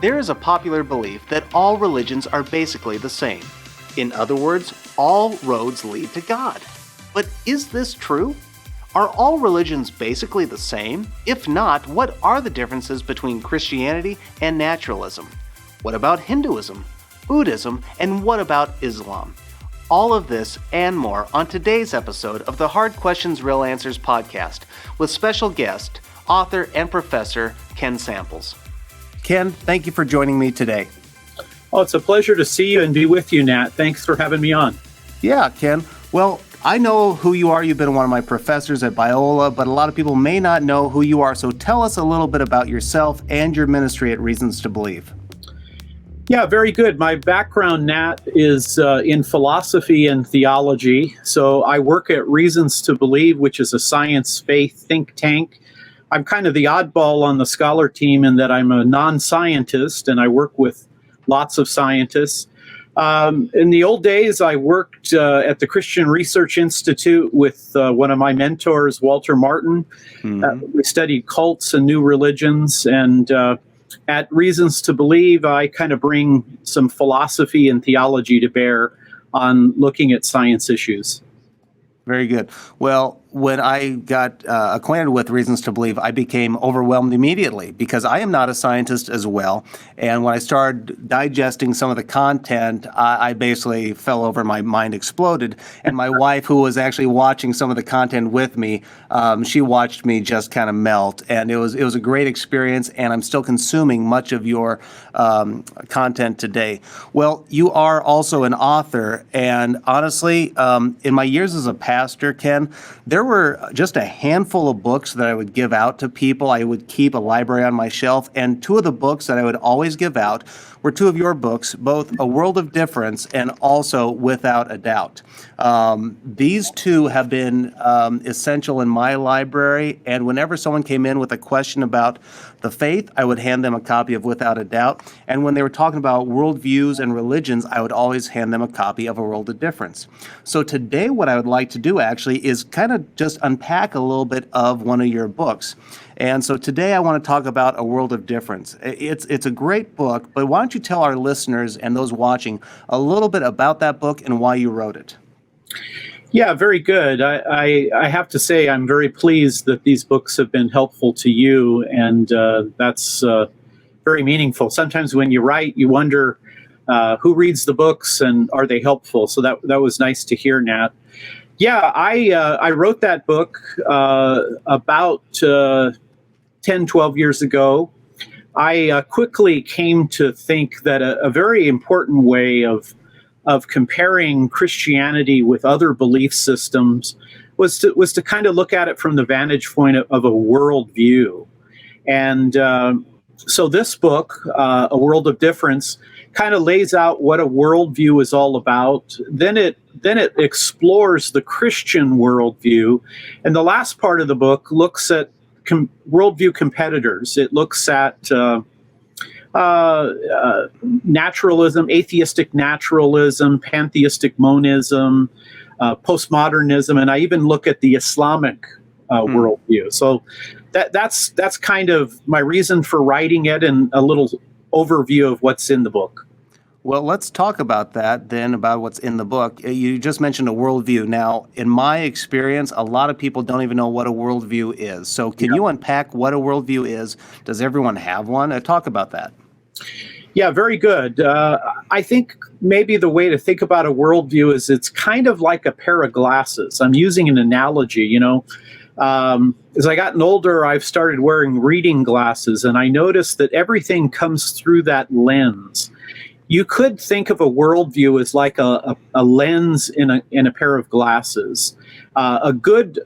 There is a popular belief that all religions are basically the same. In other words, all roads lead to God. But is this true? Are all religions basically the same? If not, what are the differences between Christianity and naturalism? What about Hinduism, Buddhism, and what about Islam? All of this and more on today's episode of the Hard Questions, Real Answers podcast with special guest, author and professor Ken Samples. Ken, thank you for joining me today. Oh, it's a pleasure to see you and be with you, Nat. Thanks for having me on. Yeah, Ken. Well, I know who you are. You've been one of my professors at Biola, but a lot of people may not know who you are. So tell us a little bit about yourself and your ministry at Reasons to Believe. Yeah, very good. My background, Nat, is in philosophy and theology. So I work at Reasons to Believe, which is a science faith think tank. I'm kind of the oddball on the scholar team in that I'm a non-scientist and I work with lots of scientists. In the old days, I worked at the Christian Research Institute with one of my mentors, Walter Martin. We studied cults and new religions, and at Reasons to Believe, I kind of bring some philosophy and theology to bear on looking at science issues. Very good. Well, when I got acquainted with Reasons to Believe, I became overwhelmed immediately because I am not a scientist as well. And when I started digesting some of the content, I basically fell over, my mind exploded. And my wife, who was actually watching some of the content with me, she watched me just kind of melt. And it was a great experience, and I'm still consuming much of your content today. Well, you are also an author, and honestly, in my years as a pastor, Ken, there were just a handful of books that I would give out to people. I would keep a library on my shelf, and two of the books that I would always give out were two of your books, both A World of Difference and also Without a Doubt. These two have been essential in my library, and whenever someone came in with a question about the faith, I would hand them a copy of Without a Doubt, and when they were talking about worldviews and religions, I would always hand them a copy of A World of Difference. So today what I would like to do actually is kind of just unpack a little bit of one of your books. And so today I want to talk about A World of Difference. It's a great book, but why don't you tell our listeners and those watching a little bit about that book and why you wrote it? Yeah, very good. I have to say I'm very pleased that these books have been helpful to you, and that's very meaningful. Sometimes when you write, you wonder who reads the books and are they helpful? So that was nice to hear, Nat. Yeah, I wrote that book about 10, 12 years ago. I quickly came to think that a very important way of comparing Christianity with other belief systems was to kind of look at it from the vantage point of a worldview. And so this book, A World of Difference, kind of lays out what a worldview is all about. Then it explores the Christian worldview. And the last part of the book looks at worldview competitors. It looks at naturalism, atheistic naturalism, pantheistic monism, postmodernism, and I even look at the Islamic worldview. So that's kind of my reason for writing it and a little overview of what's in the book. Well, let's talk about that then, about what's in the book. You just mentioned a worldview. Now, in my experience, a lot of people don't even know what a worldview is. So can you unpack what a worldview is? Does everyone have one? Talk about that. Yeah, very good. I think maybe the way to think about a worldview is it's kind of like a pair of glasses. I'm using an analogy, as I gotten older, I've started wearing reading glasses, and I noticed that everything comes through that lens. You could think of a worldview as like a lens in a pair of glasses. A good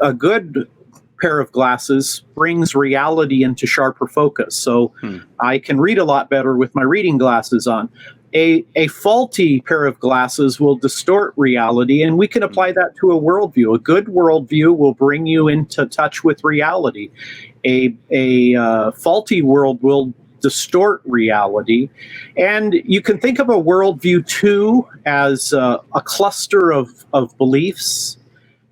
pair of glasses brings reality into sharper focus. So I can read a lot better with my reading glasses on. A faulty pair of glasses will distort reality, and we can apply that to a worldview. A good worldview will bring you into touch with reality. A faulty world will distort reality. And you can think of a worldview, too, as a cluster of beliefs,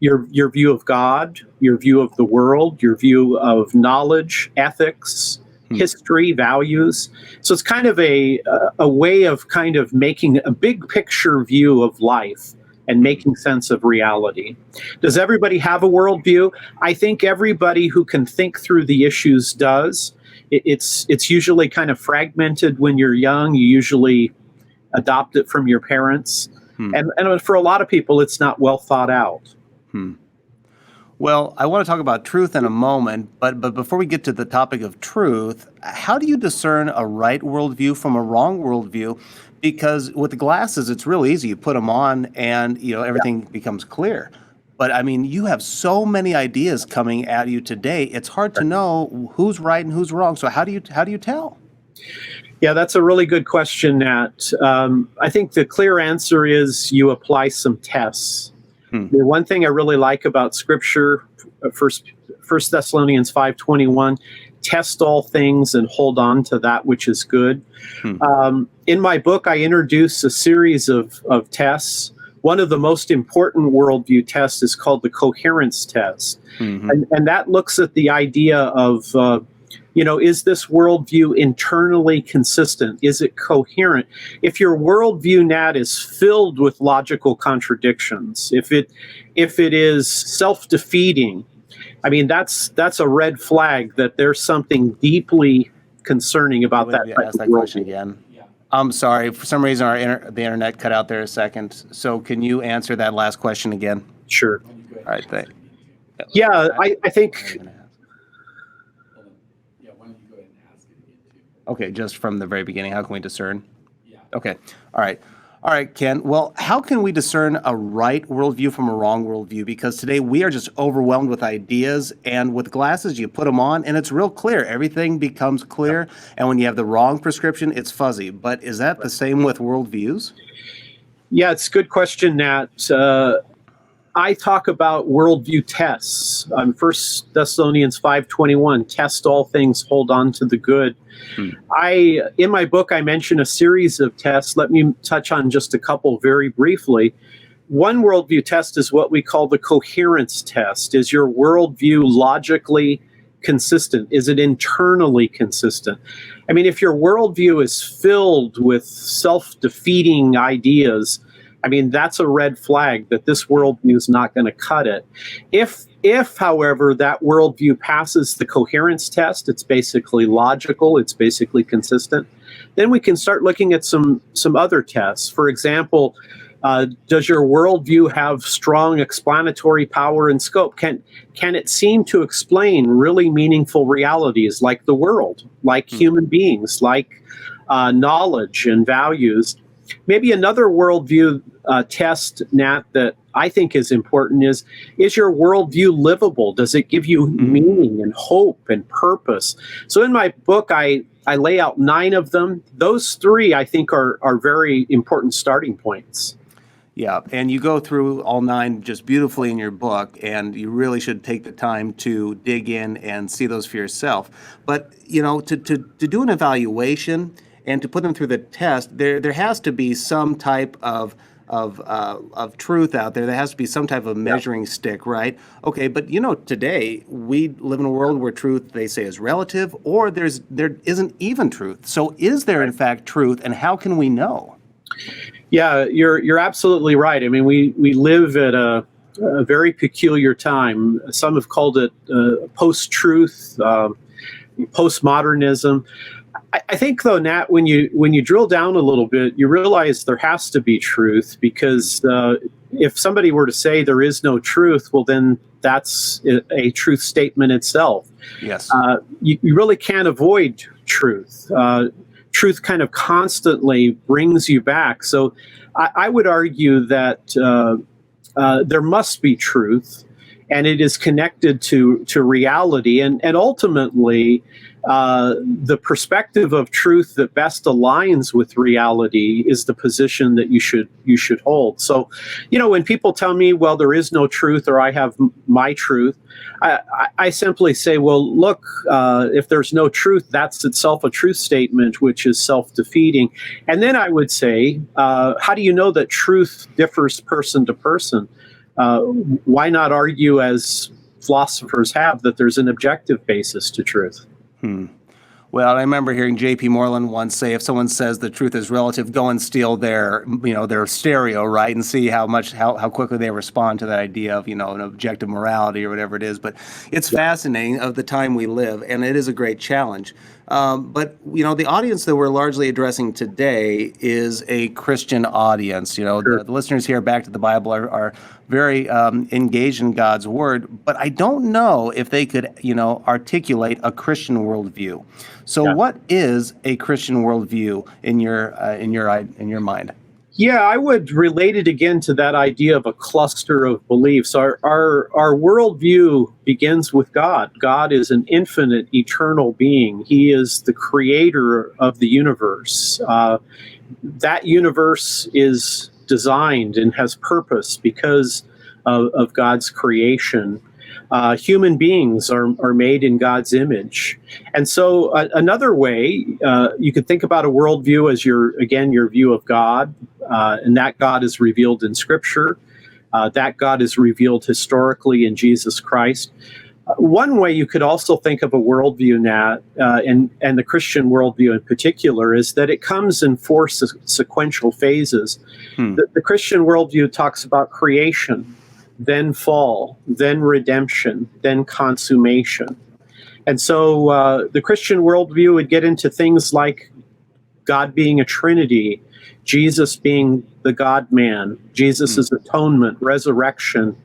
your view of God, your view of the world, your view of knowledge, ethics, history, values. So it's kind of a way of kind of making a big picture view of life and making sense of reality. Does everybody have a worldview? I think everybody who can think through the issues does. It's usually kind of fragmented when you're young. You usually adopt it from your parents. And for a lot of people, it's not well thought out. Well, I want to talk about truth in a moment, but before we get to the topic of truth, how do you discern a right worldview from a wrong worldview? Because with the glasses, it's real easy. You put them on and, everything becomes clear. But I mean, you have so many ideas coming at you today. It's hard to know who's right and who's wrong. So how do you tell? Yeah, that's a really good question, Nat. I think the clear answer is you apply some tests. The one thing I really like about Scripture, First Thessalonians 5:21, test all things and hold on to that which is good. In my book, I introduce a series of tests. One of the most important worldview tests is called the coherence test. And that looks at the idea of, is this worldview internally consistent? Is it coherent? If your worldview, Nat, is filled with logical contradictions, if it is self-defeating, I mean, that's a red flag that there's something deeply concerning about that type ask of that worldview. question again. I'm sorry. For some reason, the internet cut out there a second. So can you answer that last question again? Sure. All right. Thanks. Yeah, I think... Okay, just from the very beginning, how can we discern? Yeah. Okay. All right, Ken. Well, how can we discern a right worldview from a wrong worldview? Because today we are just overwhelmed with ideas, and with glasses, you put them on, and it's real clear. Everything becomes clear, and when you have the wrong prescription, it's fuzzy. But is that the same with worldviews? Yeah, it's a good question, Nat. I talk about worldview tests. 1 Thessalonians 5:21, test all things, hold on to the good. In my book, I mention a series of tests. Let me touch on just a couple very briefly. One worldview test is what we call the coherence test. Is your worldview logically consistent? Is it internally consistent? I mean, if your worldview is filled with self-defeating ideas, I mean, that's a red flag that this worldview is not going to cut it. If, however, that worldview passes the coherence test, it's basically logical, it's basically consistent, then we can start looking at some other tests. For example, does your worldview have strong explanatory power and scope? Can it seem to explain really meaningful realities like the world, like human beings, like knowledge and values? Maybe another worldview test, Nat, that I think is important is your worldview livable? Does it give you meaning and hope and purpose? So in my book, I lay out 9 of them. Those 3, I think, are very important starting points. Yeah, and you go through all 9 just beautifully in your book, and you really should take the time to dig in and see those for yourself. But, to do an evaluation and to put them through the test, there has to be some type of truth out there. There has to be some type of measuring stick, right? Okay, but today we live in a world where truth, they say, is relative, or there isn't even truth. So is there in fact truth, and how can we know? Yeah, you're absolutely right. I mean, we live at a very peculiar time. Some have called it post-truth, postmodernism. I think, though, Nat, when you drill down a little bit, you realize there has to be truth, because if somebody were to say there is no truth, well, then that's a truth statement itself. Yes. You really can't avoid truth. Truth kind of constantly brings you back. So I would argue that there must be truth, and it is connected to reality, and ultimately the perspective of truth that best aligns with reality is the position that you should hold. So, when people tell me, well, there is no truth, or I have my truth, I simply say, well, look, if there's no truth, that's itself a truth statement, which is self-defeating. And then I would say, how do you know that truth differs person to person? Why not argue, as philosophers have, that there's an objective basis to truth? Well, I remember hearing J.P. Moreland once say, if someone says the truth is relative, go and steal their stereo, right, and see how quickly they respond to that idea of, an objective morality or whatever it is. But it's fascinating of the time we live, and it is a great challenge. But the audience that we're largely addressing today is a Christian audience. The listeners here back to the Bible are very engaged in God's Word, but I don't know if they could, articulate a Christian worldview. So, what is a Christian worldview in your mind? Yeah, I would relate it again to that idea of a cluster of beliefs. Our worldview begins with God. God is an infinite, eternal being. He is the creator of the universe. That universe is designed and has purpose because of God's creation. Human beings are made in God's image. And so another way, you could think about a worldview as your view of God, and that God is revealed in Scripture. That God is revealed historically in Jesus Christ. One way you could also think of a worldview, Nat, and the Christian worldview in particular, is that it comes in four sequential phases. The Christian worldview talks about creation, then fall, then redemption, then consummation. And so the Christian worldview would get into things like God being a Trinity, Jesus being the God-man, Jesus' atonement, resurrection.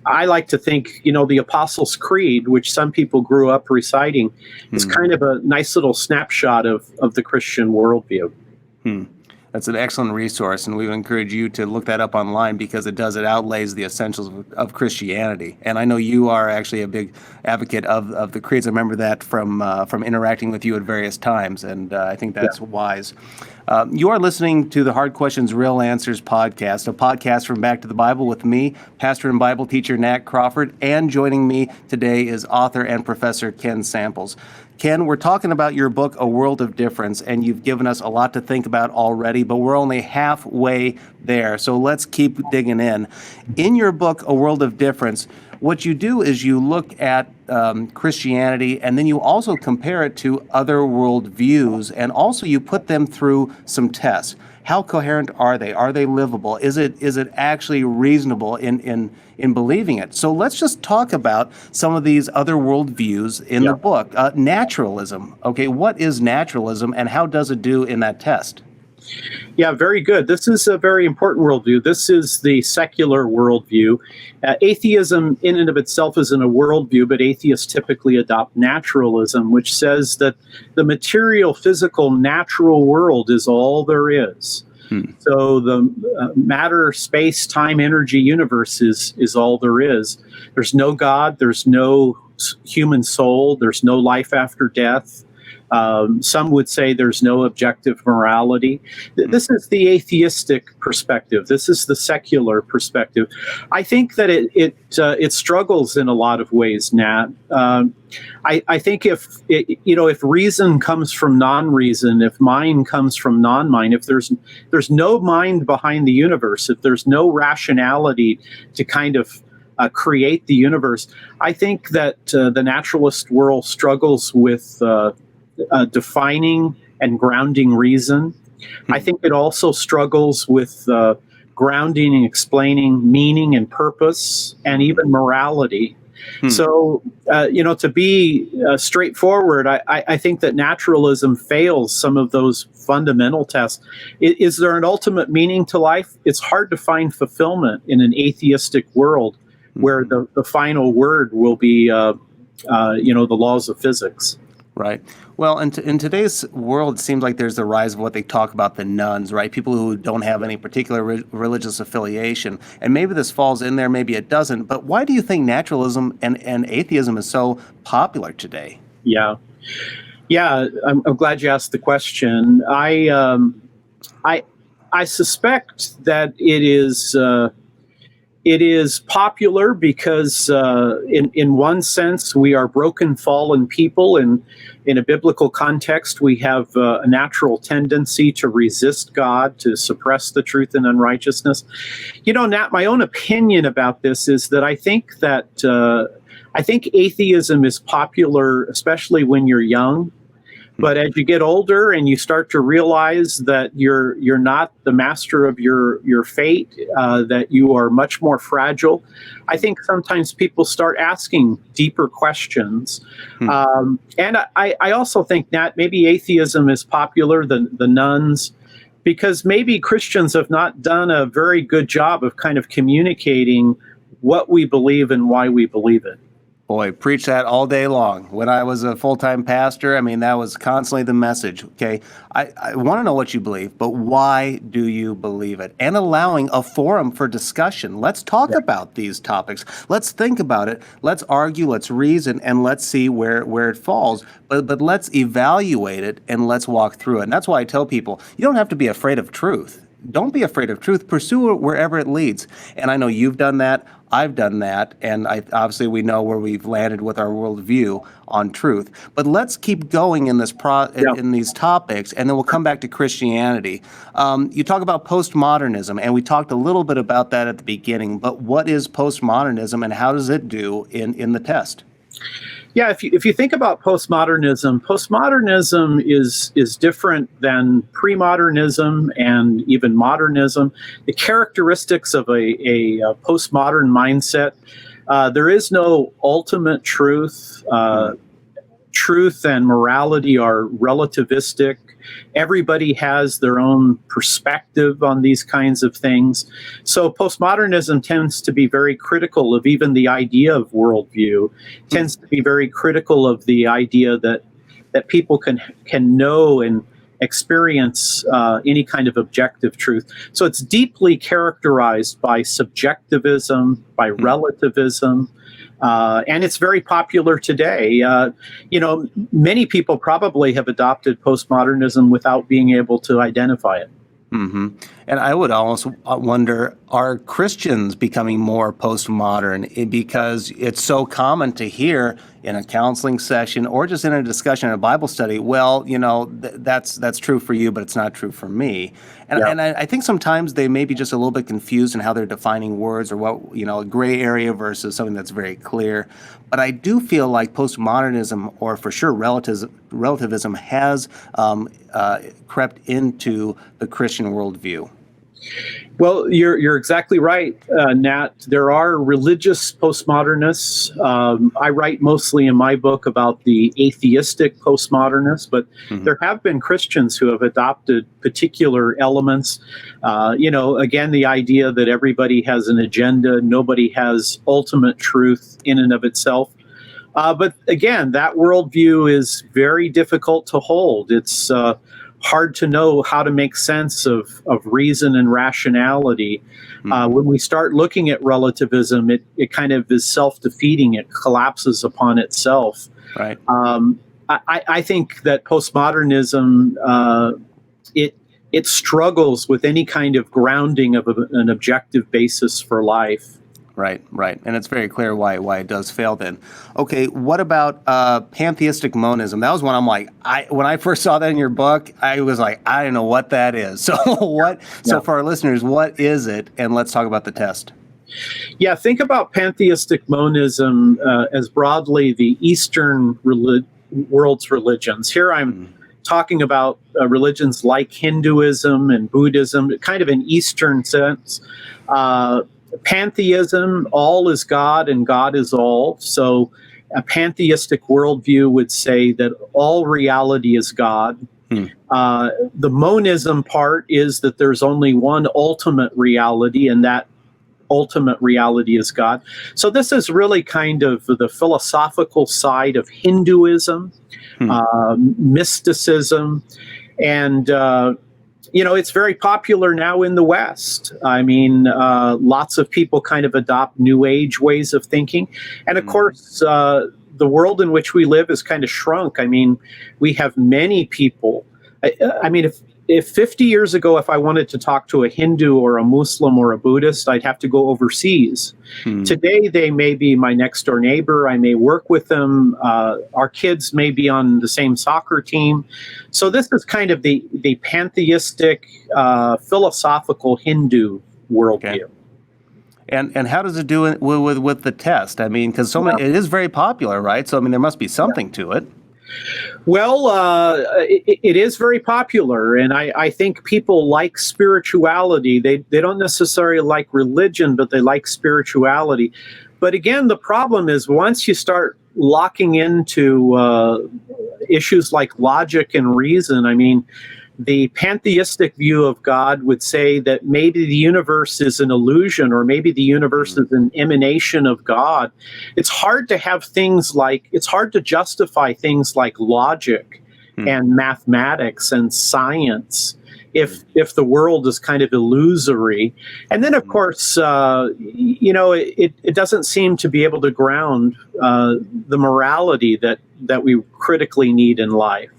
I like to think, the Apostles' Creed, which some people grew up reciting, is kind of a nice little snapshot of the Christian worldview. That's an excellent resource, and we would encourage you to look that up online because it outlays the essentials of Christianity. And I know you are actually a big advocate of the creeds. I remember that from interacting with you at various times, and I think that's wise. You are listening to the Hard Questions, Real Answers podcast, a podcast from Back to the Bible with me, pastor and Bible teacher Nat Crawford, and joining me today is author and professor Ken Samples. Ken, we're talking about your book, A World of Difference, and you've given us a lot to think about already, but we're only halfway there, so let's keep digging in. In your book, A World of Difference, what you do is you look at Christianity, and then you also compare it to other worldviews, and also you put them through some tests. How coherent are they? Are they livable? Is it actually reasonable in believing it? So let's just talk about some of these other worldviews in the book. Naturalism. Okay, what is naturalism, and how does it do in that test? Yeah, very good. This is a very important worldview. This is the secular worldview. Atheism in and of itself isn't a worldview, but atheists typically adopt naturalism, which says that the material, physical, natural world is all there is. So the matter, space, time, energy universe is all there is. There's no God. There's no human soul. There's no life after death. Some would say there's no objective morality. This is the atheistic perspective. This is the secular perspective. I think that it struggles in a lot of ways, Nat. I think if reason comes from non-reason, if mind comes from non-mind, if there's no mind behind the universe, if there's no rationality to kind of create the universe, I think that the naturalist world struggles with defining and grounding reason. I think it also struggles with grounding and explaining meaning and purpose and even morality. So, to be straightforward, I think that naturalism fails some of those fundamental tests. Is there an ultimate meaning to life? It's hard to find fulfillment in an atheistic world where the final word will be, the laws of physics. Right. Well, in today's world, it seems like there's the rise of what they talk about, the nones, right? People who don't have any particular religious affiliation. And maybe this falls in there, maybe it doesn't. But why do you think naturalism and atheism is so popular today? Yeah, I'm glad you asked the question. I suspect that it is popular because, in one sense, we are broken, fallen people, and in a biblical context, we have a natural tendency to resist God, to suppress the truth and unrighteousness. Nat, my own opinion about this is that I think I think atheism is popular, especially when you're young. But as you get older and you start to realize that you're not the master of your fate, that you are much more fragile, I think sometimes people start asking deeper questions. And I also think that maybe atheism is popular, the nuns, because maybe Christians have not done a very good job of kind of communicating what we believe and why we believe it. Boy, preach that all day long. When I was a full-time pastor, I mean, that was constantly the message, okay? I want to know what you believe, but why do you believe it? And allowing a forum for discussion. Let's talk about these topics. Let's think about it. Let's argue, let's reason, and let's see where it falls. But let's evaluate it, and let's walk through it. And that's why I tell people, you don't have to be afraid of truth. Don't be afraid of truth. Pursue it wherever it leads. And I know you've done that. I've done that. And obviously we know where we've landed with our worldview on truth. But let's keep going in this in these topics, and then we'll come back to Christianity. You talk about postmodernism, and we talked a little bit about that at the beginning. But what is postmodernism, and how does it do in the test? Yeah, if you think about postmodernism is different than premodernism and even modernism. The characteristics of a postmodern mindset, there is no ultimate truth. Truth and morality are relativistic. Everybody has their own perspective on these kinds of things. So postmodernism tends to be very critical of even the idea of worldview, tends to be very critical of the idea that people can know and experience any kind of objective truth. So it's deeply characterized by subjectivism, by relativism, and it's very popular today. Many people probably have adopted postmodernism without being able to identify it. Mm-hmm. And I would almost wonder, are Christians becoming more postmodern? Because it's so common to hear in a counseling session or just in a discussion in a Bible study, well, that's true for you, but it's not true for me. And I think sometimes they may be just a little bit confused in how they're defining words, or what, a gray area versus something that's very clear. But I do feel like postmodernism, or for sure relativism, has crept into the Christian worldview. Well, you're exactly right, Nat. There are religious postmodernists. I write mostly in my book about the atheistic postmodernists, but there have been Christians who have adopted particular elements. Again, the idea that everybody has an agenda, nobody has ultimate truth in and of itself. But again, that worldview is very difficult to hold. It's hard to know how to make sense of reason and rationality. When we start looking at relativism, it kind of is self-defeating. It collapses upon itself. Right. I think that postmodernism, it struggles with any kind of grounding of an objective basis for life. Right. And it's very clear why it does fail then. Okay, what about pantheistic monism? That was one I'm like, when I first saw that in your book, I was like, I don't know what that is. So So for our listeners, what is it? And let's talk about the test. Yeah, think about pantheistic monism as broadly the Eastern world's religions. Here I'm talking about religions like Hinduism and Buddhism, kind of an Eastern sense. Pantheism, all is God and God is all. So a pantheistic worldview would say that all reality is God. The monism part is that there's only one ultimate reality, and that ultimate reality is God. So this is really kind of the philosophical side of Hinduism, mysticism, and it's very popular now in the West. I mean, lots of people kind of adopt New Age ways of thinking. And of course, the world in which we live is kind of shrunk. I mean, we have many people. I mean, if 50 years ago, if I wanted to talk to a Hindu or a Muslim or a Buddhist, I'd have to go overseas. Today, they may be my next door neighbor. I may work with them. Our kids may be on the same soccer team. So this is kind of the pantheistic, philosophical Hindu worldview. Okay. And how does it do with the test? I mean, because it is very popular, right? So I mean, there must be something to it. Well, it is very popular, and I think people like spirituality. They don't necessarily like religion, but they like spirituality. But again, the problem is once you start locking into issues like logic and reason, I mean, the pantheistic view of God would say that maybe the universe is an illusion, or maybe the universe is an emanation of God. It's hard to justify things like logic and mathematics and science if the world is kind of illusory. And then, of course, it doesn't seem to be able to ground the morality that we critically need in life.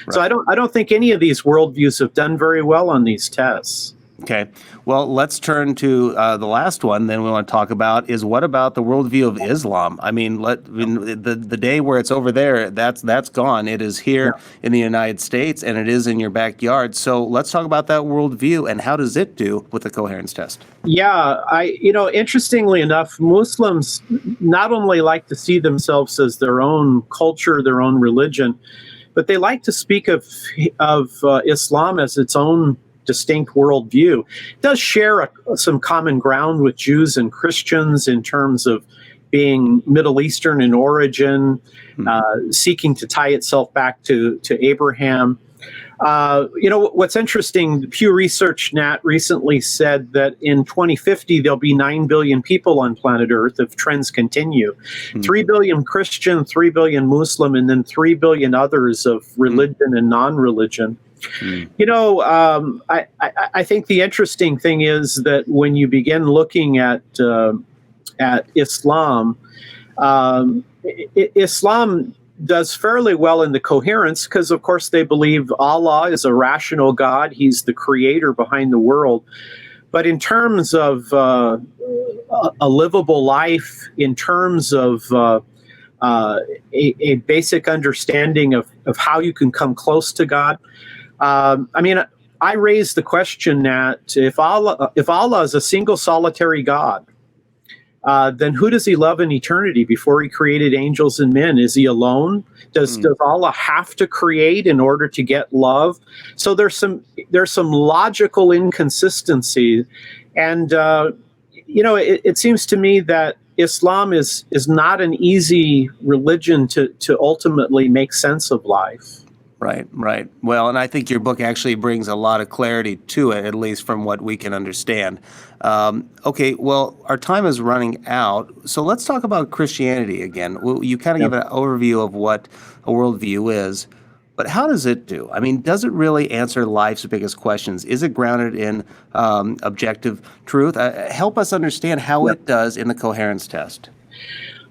Right. So I don't think any of these worldviews have done very well on these tests. Okay. Well, let's turn to the last one. Then we want to talk about is what about the worldview of Islam? I mean, the day where it's over there, that's gone. It is here in the United States, and it is in your backyard. So let's talk about that worldview and how does it do with the coherence test? Yeah, interestingly enough, Muslims not only like to see themselves as their own culture, their own religion, but they like to speak of Islam as its own distinct worldview. It does share some common ground with Jews and Christians in terms of being Middle Eastern in origin, seeking to tie itself back to Abraham. What's interesting, Pew Research Nat recently said that in 2050, there'll be 9 billion people on planet Earth if trends continue. 3 billion Christian, 3 billion Muslim, and then 3 billion others of religion and non-religion. I think the interesting thing is that when you begin looking at Islam, Islam does fairly well in the coherence because, of course, they believe Allah is a rational God. He's the creator behind the world. But in terms of a livable life, in terms of a basic understanding of how you can come close to God, I raise the question that if Allah is a single solitary God, then who does he love in eternity before he created angels and men? Is he alone? Does Allah have to create in order to get love? So there's some logical inconsistency, and it seems to me that Islam is not an easy religion to ultimately make sense of life. Right. Well, and I think your book actually brings a lot of clarity to it, at least from what we can understand. Okay, well, our time is running out, so let's talk about Christianity again. You kind of give an overview of what a worldview is, but how does it do? I mean, does it really answer life's biggest questions? Is it grounded in objective truth? Help us understand how it does in the coherence test.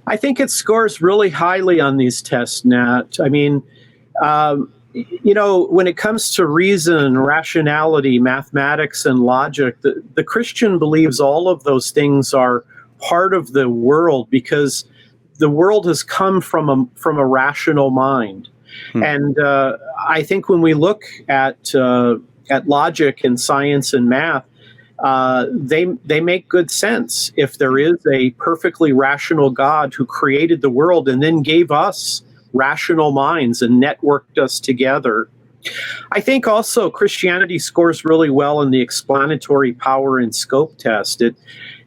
I think it scores really highly on these tests, Nat. I mean, when it comes to reason, rationality, mathematics, and logic, the Christian believes all of those things are part of the world because the world has come from a rational mind. And I think when we look at logic and science and math, they make good sense. If there is a perfectly rational God who created the world and then gave us rational minds and networked us together. I think also Christianity scores really well in the explanatory power and scope test.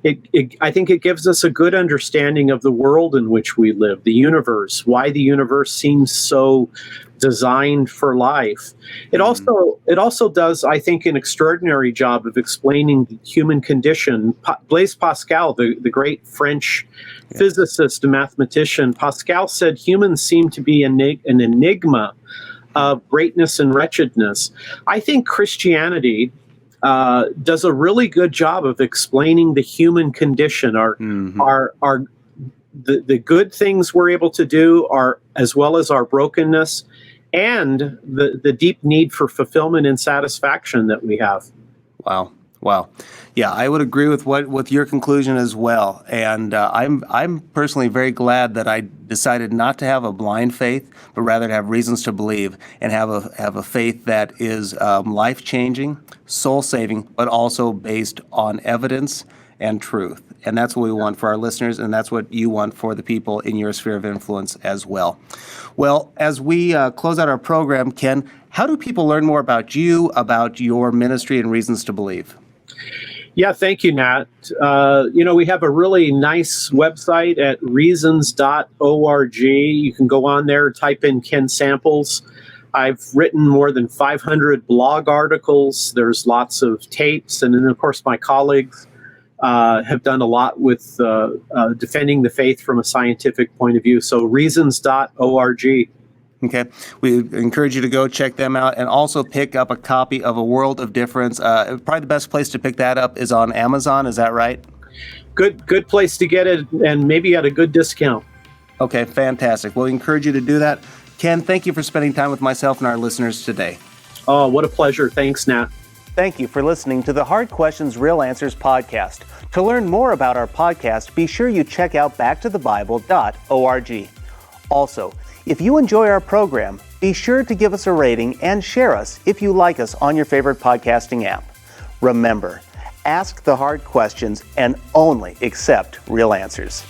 I think it gives us a good understanding of the world in which we live, the universe, why the universe seems so designed for life. It also does, I think, an extraordinary job of explaining the human condition. Blaise Pascal, the great French physicist and mathematician, Pascal said humans seem to be an enigma of greatness and wretchedness. I think Christianity does a really good job of explaining the human condition, the good things we're able to do, as well as our brokenness, and the deep need for fulfillment and satisfaction that we have. Wow. Yeah, I would agree with your conclusion as well. And I'm personally very glad that I decided not to have a blind faith, but rather to have reasons to believe and have a faith that is life-changing, soul-saving, but also based on evidence and truth. And that's what we want for our listeners, and that's what you want for the people in your sphere of influence as well. Well, as we close out our program, Ken, how do people learn more about you, about your ministry and reasons to believe? Yeah, thank you, Nat. We have a really nice website at reasons.org. You can go on there, type in Ken Samples. I've written more than 500 blog articles. There's lots of tapes. And then, of course, my colleagues have done a lot with defending the faith from a scientific point of view. So reasons.org. Okay. We encourage you to go check them out and also pick up a copy of A World of Difference. Probably the best place to pick that up is on Amazon. Is that right? Good place to get it, and maybe at a good discount. Okay, fantastic. Well, we encourage you to do that. Ken, thank you for spending time with myself and our listeners today. Oh, what a pleasure. Thanks, Nat. Thank you for listening to the Hard Questions, Real Answers podcast. To learn more about our podcast, be sure you check out backtothebible.org. Also, if you enjoy our program, be sure to give us a rating and share us if you like us on your favorite podcasting app. Remember, ask the hard questions and only accept real answers.